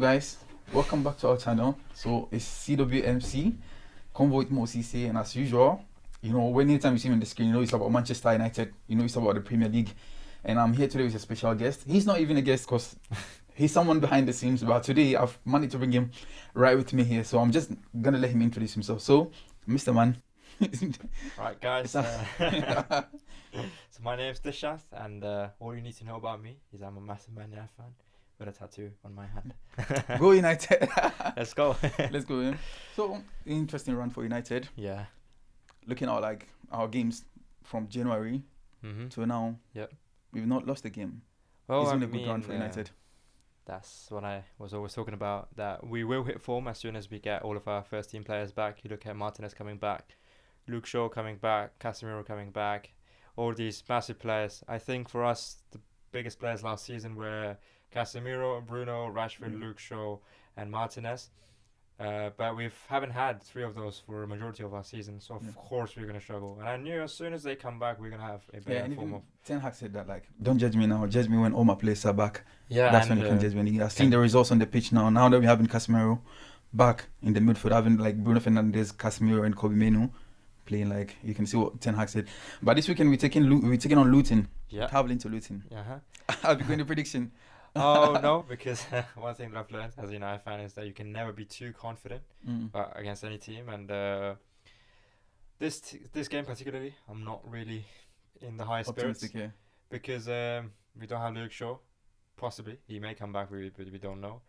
guys, welcome back to our channel. So it's CWMC, convo with Mo CC, and as usual, anytime you see me on the screen, it's about Manchester United, it's about the Premier League. And I'm here today with a special guest. He's not even a guest because he's someone behind the scenes, but today I've managed to bring him right with me here. So I'm just gonna let him introduce himself. So, Mr. Man. Right, guys. So my name's DISHANT, and all you need to know about me is I'm a massive Man United fan with a tattoo on my hand. Go United. Let's go. Let's go in. So, interesting run for United. Yeah. Looking at like our games from January to now, we've not lost a game. Well, It's been a good run for United. That's what I was always talking about, that we will hit form as soon as we get all of our first team players back. You look at Martinez coming back, Luke Shaw coming back, Casemiro coming back, all these massive players. I think for us, the biggest players last season were Casemiro, Bruno, Rashford, Luke Shaw, and Martinez. But we haven't had three of those for a majority of our season, so of course we're going to struggle. And I knew as soon as they come back, we're going to have a better form of... Ten Hag said that, like, don't judge me now, judge me when all my players are back. Yeah, that's when you can judge me. I've seen the results on the pitch now. Now that we're having Casemiro back in the midfield, having like Bruno Fernandes, Casemiro, and Kobe Menu playing, like, you can see what Ten Hag said. But this weekend we're taking on Luton, traveling to Luton. I'll be going to prediction. Oh no, because one thing that I've learned as a United fan is that you can never be too confident against any team, and this game particularly, I'm not really in the highest spirits because we don't have Luke Shaw. Possibly he may come back, we don't know.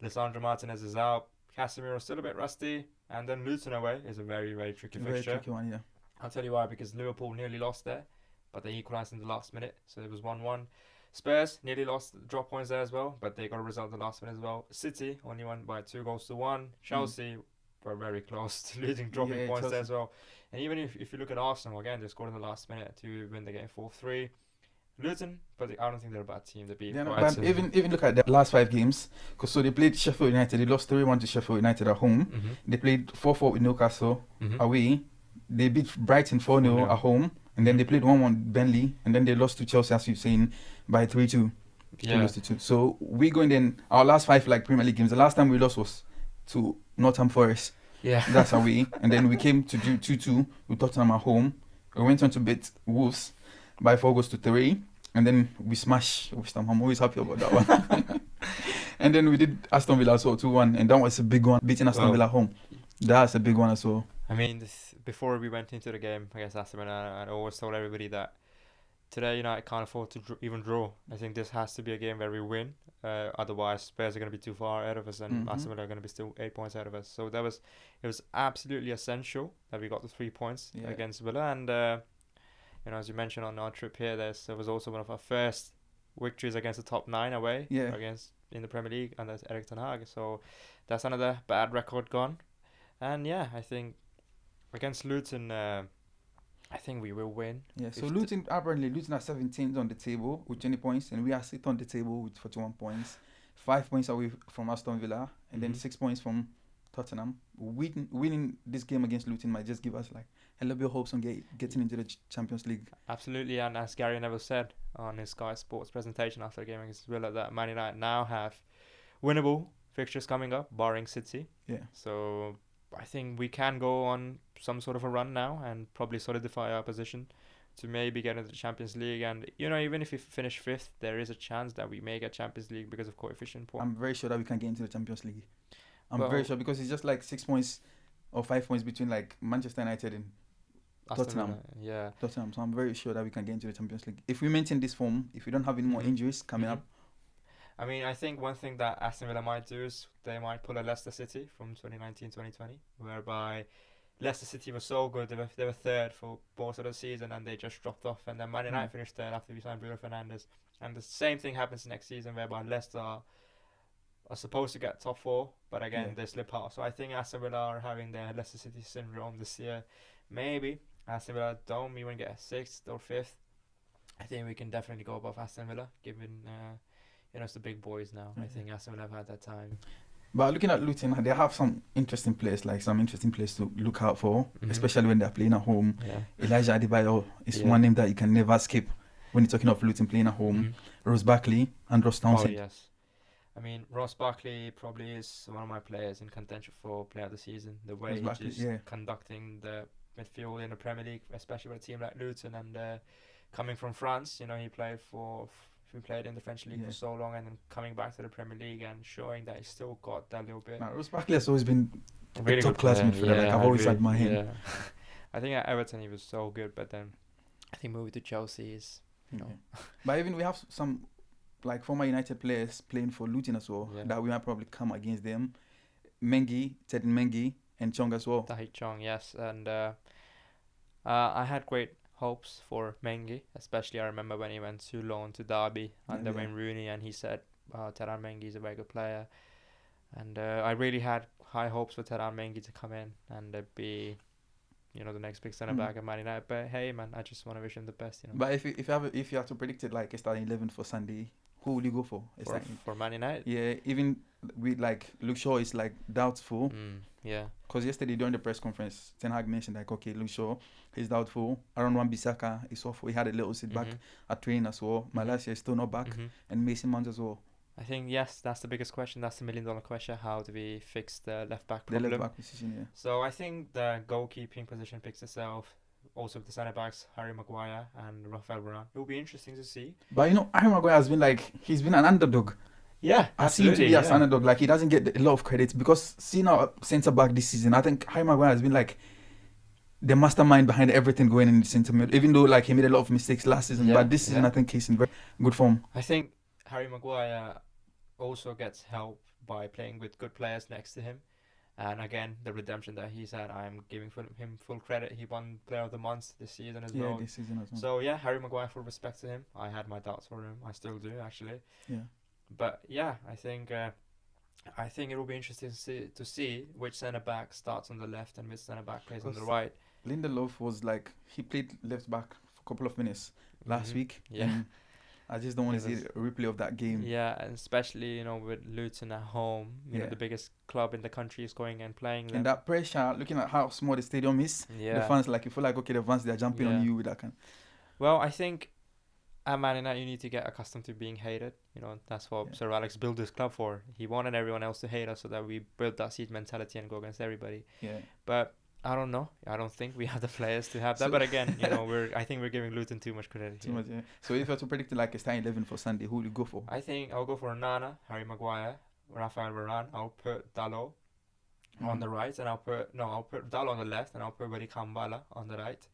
Lisandro Martinez is out. Casemiro is still a bit rusty, and then Luton away is a very, very tricky fixture. Very tricky one, yeah. I'll tell you why, because Liverpool nearly lost there, but they equalised in the last minute, so it was 1-1. Spurs nearly lost, drop points there as well, but they got a result in the last minute as well. City only won by 2-1. Chelsea were very close to losing, dropping points there as well. And even if you look at Arsenal, again, they scored in the last minute to win the game 4-3. Luton, but I don't think they're a bad team. Even look at the last 5 games, because so they played Sheffield United, they lost 3-1 to Sheffield United at home. They played 4-4 with Newcastle away. They beat Brighton 4-0 at home. And then they played 1-1 Burnley, and then they lost to Chelsea, as you've seen, by 3-2. So we going in our last 5 like Premier League games. The last time we lost was to Nottingham Forest. Yeah, that's away. And then we came to do 2-2 with Tottenham at home. We went on to beat Wolves by 4-3, and then we smashed West Ham. I'm always happy about that one. And then we did Aston Villa as well 2-1, and that was a big one, beating Aston Villa at home. That's a big one as well. I mean, before we went into the game against Aston Villa, I always told everybody that today United can't afford to even draw. I think this has to be a game where we win. Otherwise, Spurs are going to be too far ahead of us, and Aston Villa are going to be still 8 points ahead of us. So it was absolutely essential that we got the 3 points against Villa. And as you mentioned on our trip here, there was also one of our first victories against the top 9 away in the Premier League, and that's Erik ten Hag. So that's another bad record gone. And I think against Luton, I think we will win. Yeah, so Luton are 17th on the table with 20 points, and we are 6th on the table with 41 points. 5 points away from Aston Villa, and then 6 points from Tottenham. Winning this game against Luton might just give us like a little bit of hopes on getting into the Champions League. Absolutely, and as Gary Neville said on his Sky Sports presentation after the game against Villa, that Man United now have winnable fixtures coming up, barring City. Yeah. So I think we can go on some sort of a run now and probably solidify our position to maybe get into the Champions League. And, even if we finish 5th, there is a chance that we may get Champions League because of coefficient point. I'm very sure that we can get into the Champions League. I'm very sure, because it's just like 6 points or 5 points between like Manchester United and Tottenham. Tottenham. So I'm very sure that we can get into the Champions League. If we maintain this form, if we don't have any more injuries coming up. I mean, I think one thing that Aston Villa might do is they might pull a Leicester City from 2019-2020, whereby Leicester City was so good, they were 3rd for most of the season, and they just dropped off, and then Man United finished 3rd after we signed Bruno Fernandes. And the same thing happens next season, whereby Leicester are supposed to get top 4, but again, they slip out. So I think Aston Villa are having their Leicester City syndrome this year. Maybe Aston Villa don't even get 6th or 5th. I think we can definitely go above Aston Villa, given... it's the big boys now. I think Aston Villa have had that time. But looking at Luton, they have some interesting players to look out for, especially when they're playing at home. Elijah Adebayo is one name that you can never skip when you're talking of Luton playing at home. Ross Barkley and Ross Townsend. Oh, yes. I mean, Ross Barkley probably is one of my players in contention for player of the season. The way Ross he's Barkley, just yeah. conducting the midfield in the Premier League, especially with a team like Luton, and coming from France, he played in the French league for so long, and then coming back to the Premier League and showing that he's still got that little bit. Ross Barkley has always been a really top good class player. midfielder. Like I've always admired him. Yeah. I think at Everton he was so good, but then I think moving to Chelsea is, But even we have some like former United players playing for Luton as well, that we might probably come against them. Mengi, Ted Mengi, and Chong as well. Tahith Chong, yes. And I had great hopes for Mengi, especially I remember when he went to loan to Derby under Wayne Rooney, and he said Terran Mengi is a very good player. And I really had high hopes for Terran Mengi to come in and be, the next big centre back at Man United. But hey, man, I just want to wish him the best. But if you have to predict it like a starting 11 for Sunday, who will you go for? For Man United? Yeah, even with like Luke Shaw is like doubtful. Yeah. Because yesterday during the press conference, Ten Hag mentioned like, okay, Luke Shaw is doubtful. Aaron Wan-Bissaka is off. He had a little setback at training as well. Malacia is still not back, and Mason Mount as well. I think yes, that's the biggest question. That's the $1 million question. How do we fix the left back problem? The left back position, yeah. So I think the goalkeeping position picks itself. Also with the centre backs, Harry Maguire and Rafael Varane. It will be interesting to see. But Harry Maguire has been he's been an underdog. Yeah, I see him to be as underdog. Like he doesn't get a lot of credit because seeing our centre back this season, I think Harry Maguire has been like the mastermind behind everything going in the centre mid. Even though like he made a lot of mistakes last season, but this season I think he's in very good form. I think Harry Maguire also gets help by playing with good players next to him. And again, the redemption that he's had, I'm giving him full credit. He won Player of the Month this season as well. Yeah, this season as well. So yeah, Harry Maguire, full respect to him. I had my doubts for him. I still do, actually. Yeah. But yeah, I think it will be interesting to see which centre back starts on the left and which centre back plays on the right. Lindelof was he played left back for a couple of minutes last week. Yeah. I just don't want to see a replay of that game. Yeah, and especially, with Luton at home, the biggest club in the country is going and playing them. And that pressure, looking at how small the stadium is, the fans, you feel like, okay, the fans, they're jumping on you with that kind. Well, I think at Man United, you need to get accustomed to being hated. That's what Sir Alex built this club for. He wanted everyone else to hate us so that we build that siege mentality and go against everybody. Yeah. But I don't know. I don't think we have the players to have that. But again, I think we're giving Luton too much credit. Too much, yeah. So if you have to predict like a starting 11 for Sunday, who will you go for? I think I'll go for Nana, Harry Maguire, Rafael Varane. I'll put Dalot on the right, and I'll put Dalot on the left, and I'll put Wadi Kambala on the right.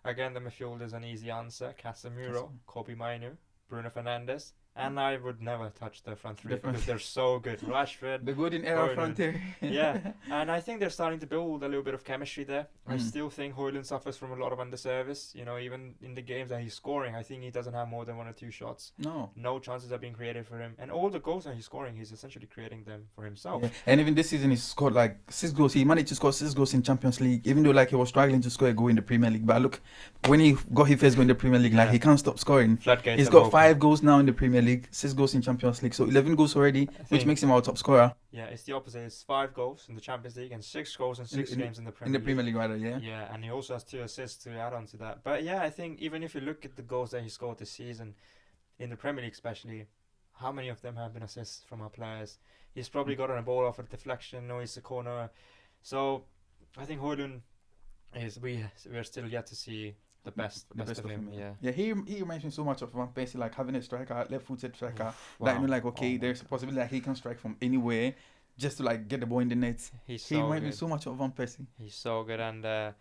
Again, the midfield is an easy answer. Casemiro, Kobe Mainu, Bruno Fernandes. And I would never touch the front three because they're so good. Rashford. The golden era front three. Yeah. And I think they're starting to build a little bit of chemistry there. I still think Højlund suffers from a lot of underservice. Even in the games that he's scoring, I think he doesn't have more than 1 or 2 shots. No chances are being created for him. And all the goals that he's scoring, he's essentially creating them for himself. Yeah. And even this season, he's scored 6 goals. He managed to score 6 goals in Champions League, even though he was struggling to score a goal in the Premier League. But look, when he got his first goal in the Premier League, he can't stop scoring. Floodgates. He's got 5 goals now in the Premier League, 6 goals in Champions League, so 11 goals already, which makes him our top scorer. Yeah, it's the opposite. It's 5 goals in the Champions League and 6 goals in 6 games in the Premier League. In the Premier League, rather, yeah. Yeah, and he also has 2 assists to add on to that. But yeah, I think even if you look at the goals that he scored this season, in the Premier League especially, how many of them have been assists from our players? He's probably gotten a ball off a deflection, or he's a corner. So I think Højlund we're still yet to see the best of him. Yeah, he reminds me so much of Van Persie, having a striker, left-footed striker. There's a possibility that he can strike from anywhere just to get the ball in the net. He reminds me so much of Van Persie. He's so good, and Van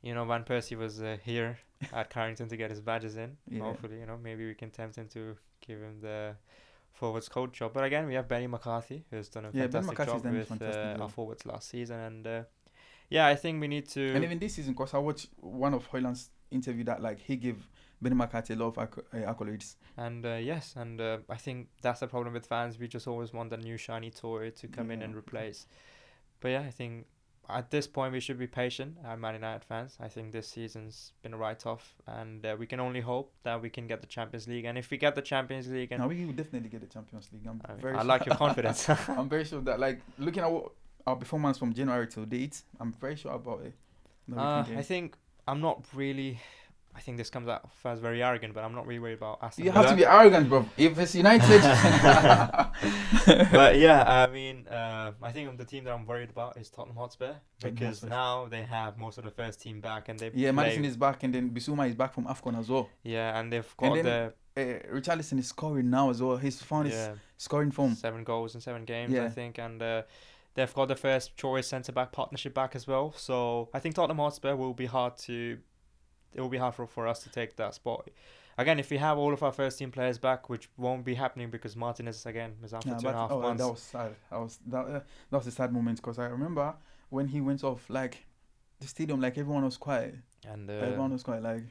Persie was here at Carrington to get his badges in. Yeah. Hopefully, maybe we can tempt him to give him the forwards coach job. But again, we have Benny McCarthy, who's done a fantastic job with our forwards last season, and I think we need to. And even this season, because I watched one of Højlund's interview that he gave Benny McCarthy a lot of accolades. And I think that's the problem with fans. We just always want a new shiny toy to come in and replace. But I think at this point we should be patient. Man United fans, I think this season's been a write-off, and we can only hope that we can get the Champions League. And if we get the Champions League, we will definitely get the Champions League. I like your confidence. I'm very sure that looking at our performance from January to date, I'm very sure about it. I think I'm not really I think this comes out as very arrogant, but I'm not really worried about Aston You Villa. have to be arrogant, bro. If it's United. But yeah, I mean, I think the team that I'm worried about is Tottenham Hotspur, Tottenham because Hotspur. now they have most of the first team back, and they Yeah, play. Madison is back, and then Bissouma is back from AFCON as well. Yeah, and they've And got then Richarlison is scoring now as well. He's found his scoring form. 7 goals in 7 games, Yeah. I think, and they've got the first choice centre back partnership back as well. So I think Tottenham Hotspur will be hard to. It will be hard for us to take that spot. Again, if we have all of our first team players back, which won't be happening because Martinez again is out for 2.5 months. That was sad. That was a sad moment, because I remember when he went off, like the stadium, like everyone was quiet, And everyone was quiet, like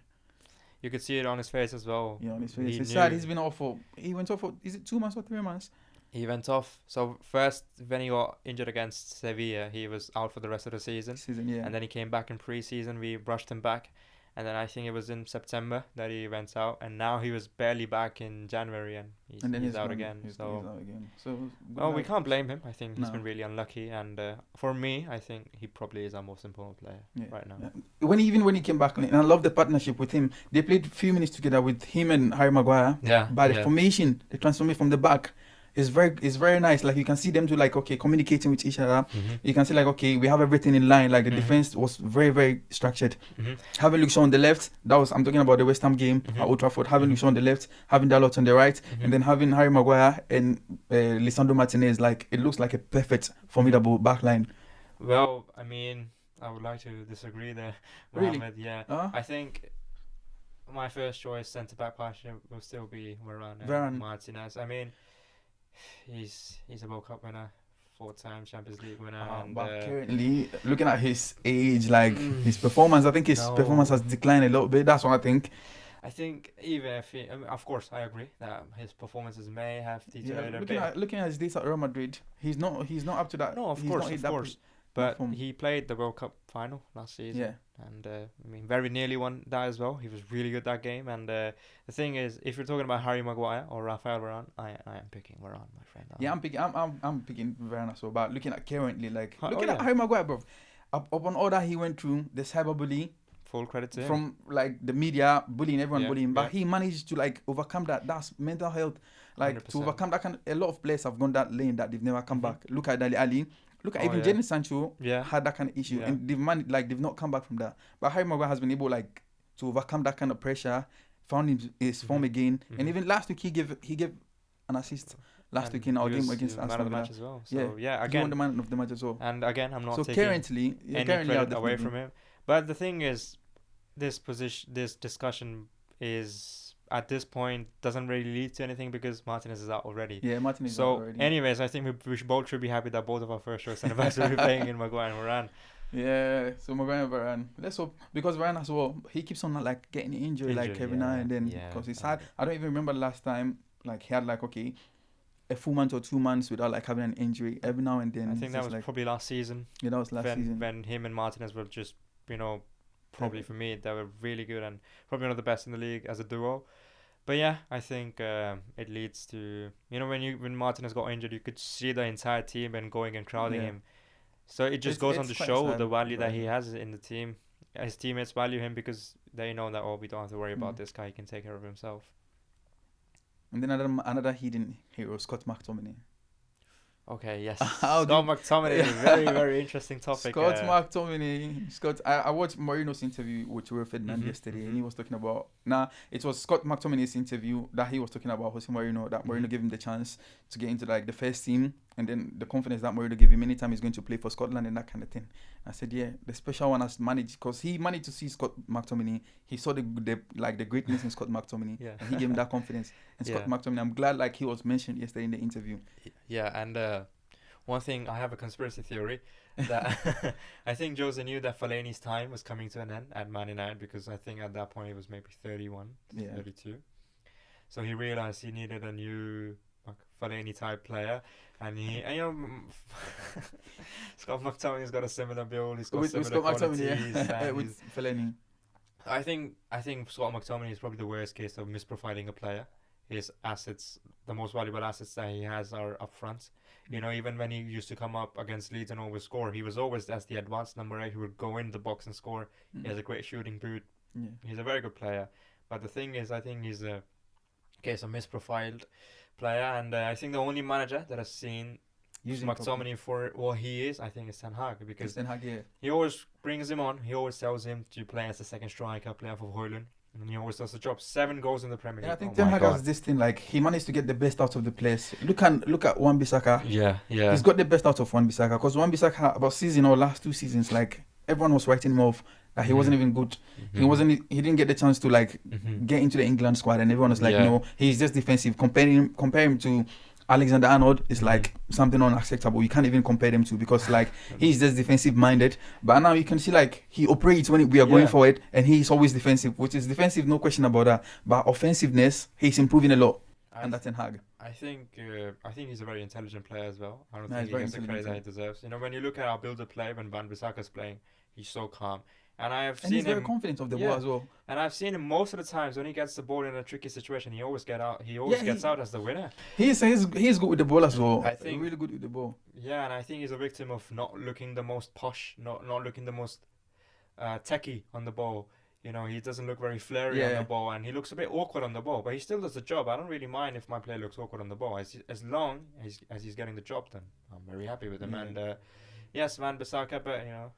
you could see it on his face as well. on his face. He It's knew. sad. He went off for, is it 2 months or 3 months? He went off. So first, when he got injured against Sevilla, he was out for the rest of the season. Yeah. And then he came back in pre-season. We brushed him back. And then I think it was in September that he went out. And now he was barely back in January, and he's out again. He's out again. So we can't blame him. I think he's been really unlucky. And for me, I think he probably is our most important player right now. Yeah. When he came back, and I love the partnership with him. They played a few minutes together with him and Harry Maguire. Yeah. But the formation, the transformation from the back, is very nice. Like you can see them to communicating with each other. Mm-hmm. You can see we have everything in line. Like the defense was very, very structured. Mm-hmm. Having Luke Shaw on the left, I'm talking about the West Ham game at Old Trafford. Having Luke Shaw on the left, having Dalot on the right, and then having Harry Maguire and Lisandro Martinez. Like it looks like a perfect, formidable backline. Well, I mean, I would like to disagree there, Mohammed. Really? Yeah, I think my first choice centre back partnership will still be Varane. Martinez. I mean, he's a World Cup winner, 4-time Champions League winner, but currently looking at his age, his performance, I think his performance has declined a little bit. That's what I think. I think even if of course, I agree that his performances may have deteriorated a bit. Looking at his days at Real Madrid, he's not up to that. No, of course. But he played the World Cup final last season. Yeah. And I mean, very nearly won that as well. He was really good that game. And the thing is, if you're talking about Harry Maguire or Rafael Varane, I am picking Varane, my friend. I'm picking Varane as well. But looking at currently, looking at Harry Maguire, bro, upon all that he went through, the cyberbully, full credit to him. From the media bullying, everyone bullying, but he managed to overcome that. That's mental health. 100%. To overcome that a lot of players have gone that lane that they've never come back. Look at Dele Alli. Look at even Jadon Sancho had that kind of issue, and they've not come back from that. But Harry Maguire has been able to overcome that kind of pressure, found his form again, and even last week he gave an assist last week in our game against Aston Villa as well. So again, he won the man of the match as well. And again, I'm not taking currently any credit away from him. But the thing is, this discussion is, at this point, doesn't really lead to anything because Martinez is out already. Yeah, Martinez is out already. Anyways, I think we both should be happy that both of our first choice centre backs will be playing in Maguire and Varane. Yeah, so Maguire and Varane. Let's hope, because Varane as well, he keeps on getting injured every now and then, because it's hard. I don't even remember the last time he had a full month or 2 months without having an injury. Every now and then. I think that was probably last season. Yeah, that was last season when him and Martinez were just probably for me they were really good and probably one of the best in the league as a duo. But yeah, I think it leads to when Martinez got injured, you could see the entire team and going and crowding him. So it just goes on to show the value that he has in the team. His teammates value him because they know that we don't have to worry about this guy; he can take care of himself. And then another hidden hero, Scott McTominay. Okay, yes. Scott McTominay is a very, very interesting topic. McTominay. I watched Mourinho's interview with Rio Ferdinand yesterday, and he was talking about... it was Scott McTominay's interview that he was talking about Jose Mourinho, that Mourinho gave him the chance to get into the first team, and then the confidence that Mourinho gave him anytime he's going to play for Scotland and that kind of thing. I said, yeah, the special one has managed, because he managed to see Scott McTominay. He saw the greatness in Scott McTominay, and he gave him that confidence. And Scott McTominay, I'm glad he was mentioned yesterday in the interview. Yeah, and one thing, I have a conspiracy theory that I think Jose knew that Fellaini's time was coming to an end at Man United, because I think at that point he was maybe 31, 32. So he realized he needed a new Fellaini type player, and Scott McTominay's got a similar build. He's got similar qualities. With Fellaini. I think Scott McTominay is probably the worst case of misprofiling a player. His assets, the most valuable assets that he has, are up front. Even when he used to come up against Leeds and always score, he was always as the advanced number 8 who would go in the box and score. He has a great shooting boot. Yeah. He's a very good player. But the thing is, I think he's a case of misprofiled player, and I think the only manager that has seen Using McTominay for what he is, I think, is Ten Hag, because Ten Hag, yeah. he always brings him on. He always tells him to play as the second striker, play for Hoyland, and he always does the job. 7 goals in the Premier League. Yeah, I think Oh Ten my Hag God. has this thing like he managed to get the best out of the players. Look at Wan-Bissaka. Yeah. He's got the best out of Wan-Bissaka because Wan-Bissaka about season or last 2 seasons, like everyone was writing him off that he wasn't even good. He didn't get the chance to like get into the England squad, and everyone was like, no, he's just defensive. Compare him to Alexander Arnold is like something unacceptable. You can't even compare them to because like he's just defensive minded. But now you can see like he operates when we are going forward, and he's always defensive, which is defensive, no question about that. But offensiveness, he's improving a lot. And that's Ten Hag. I think he's a very intelligent player as well. I don't No, think he's he gets the very credit that he intelligent. deserves. You know, when you look at our build-up play when Van Bissaka's playing, he's so calm. And And he's very confident of the ball as well. And I've seen him most of the times when he gets the ball in a tricky situation, he always gets out as the winner. He's good with the ball as well. I think really good with the ball. Yeah, and I think he's a victim of not looking the most posh, not looking the most techie on the ball. You know, he doesn't look very flary on the ball, and he looks a bit awkward on the ball, but he still does the job. I don't really mind if my player looks awkward on the ball, as long as he's getting the job done. I'm very happy with him. Yeah. And yes, Van Bissaka, but you know,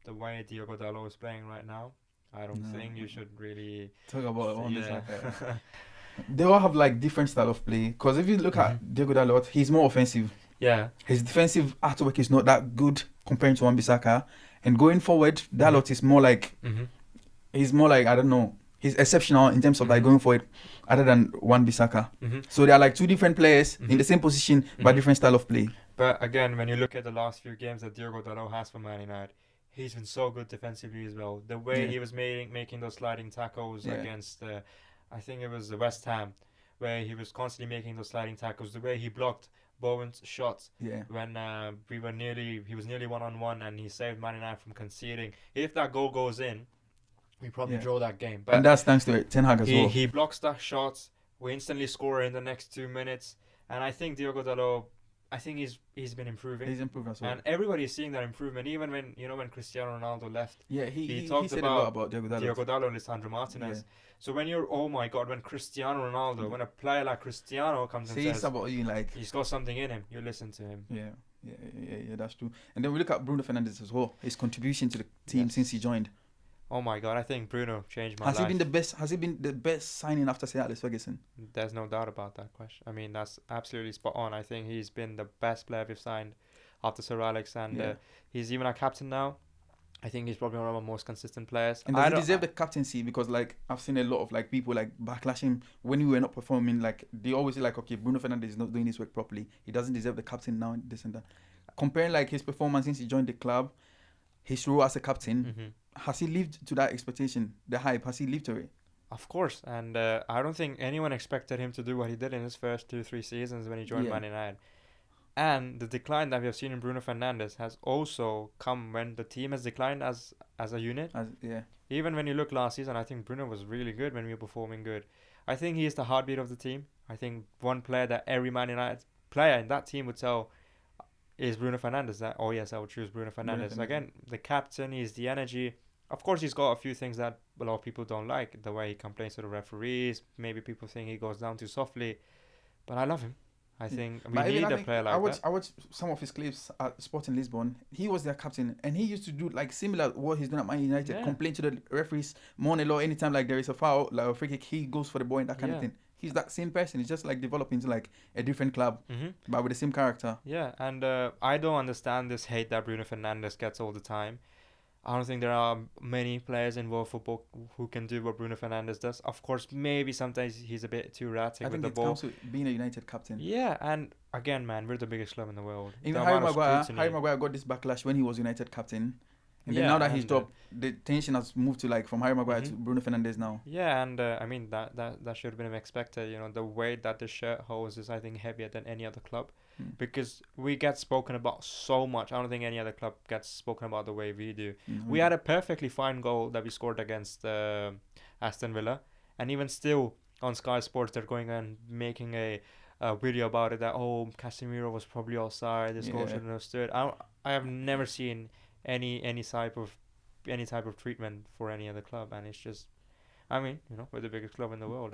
the way Diogo Dalot is playing right now, I don't think you should really talk about Van Bissaka. They all have like different style of play. Because if you look at Diogo Dalot, he's more offensive. Yeah. His defensive artwork is not that good compared to Wan Bissaka. And going forward, Dalot is more like he's more like, I don't know, he's exceptional in terms of like going forward other than Wan Bissaka. So they are like 2 different players in the same position but different style of play. But again, when you look at the last few games that Diogo Dalot has for Man United, he's been so good defensively as well. The way he was making those sliding tackles against, I think it was the West Ham, where he was constantly making those sliding tackles. The way he blocked Bowen's shots when he was nearly 1-on-1 and he saved Man United from conceding. If that goal goes in, we probably draw that game. But and that's thanks to Ten Hag as well. He blocks that shot. We instantly score in the next 2 minutes. And I think Diogo Dalot, I think he's been improving. He's improved as well. And everybody is seeing that improvement. Even when Cristiano Ronaldo left. Yeah, he talked said a lot about Diogo Dalot and Lisandro Martinez. So when oh my God, when Cristiano Ronaldo, when a player like Cristiano comes and says about you, like he's got something in him, you listen to him. Yeah, that's true. And then we look at Bruno Fernandes as well. His contribution to the team since he joined. Oh my God, I think Bruno changed my life. Has he been the best signing after Sir Alex Ferguson? There's no doubt about that question. I mean, that's absolutely spot on. I think he's been the best player we've signed after Sir Alex, and he's even our captain now. I think he's probably one of our most consistent players. And does he deserve the captaincy? Because like I've seen a lot of like people like backlash him when we were not performing. Like they always say like, okay, Bruno Fernandes is not doing his work properly. He doesn't deserve the captain now. This and that. Comparing like his performance since he joined the club, his role as a captain, has he lived to that expectation? The hype, has he lived to it? Of course, and I don't think anyone expected him to do what he did in his first 2-3 seasons when he joined Man United. And the decline that we have seen in Bruno Fernandes has also come when the team has declined as a unit. Even when you look last season, I think Bruno was really good when we were performing good. I think he is the heartbeat of the team. I think one player that every Man United player in that team would tell is Bruno Fernandes. That, oh yes, I would choose Bruno Fernandes. Again, the captain, he's the energy. Of course, he's got a few things that a lot of people don't like. The way he complains to the referees. Maybe people think he goes down too softly. But I love him. I think we need a player like that. I watched some of his clips at Sporting Lisbon. He was their captain, and he used to do like similar what he's doing at Man United. Complain to the referees, moan a lot anytime like there is a foul, like a free kick, he goes for the ball and that kind of thing. He's that same person. He's just like developing into like a different club, but with the same character. Yeah, and I don't understand this hate that Bruno Fernandes gets all the time. I don't think there are many players in world football who can do what Bruno Fernandes does. Of course, maybe sometimes he's a bit too erratic with the ball. I think it comes with being a United captain. Yeah, and again, man, we're the biggest club in the world. Even Harry Maguire got this backlash when he was United captain. And then now that he's dropped, the tension has moved to like from Harry Maguire to Bruno Fernandes now. Yeah, and I mean that should have been expected. You know, the weight that the shirt holds is I think heavier than any other club, because we get spoken about so much. I don't think any other club gets spoken about the way we do. We had a perfectly fine goal that we scored against Aston Villa, and even still on Sky Sports they're going and making a video about it that Casemiro was probably offside. This goal shouldn't have stood. I have never seen any type of treatment for any other club, and it's just I mean, we're the biggest club in the world.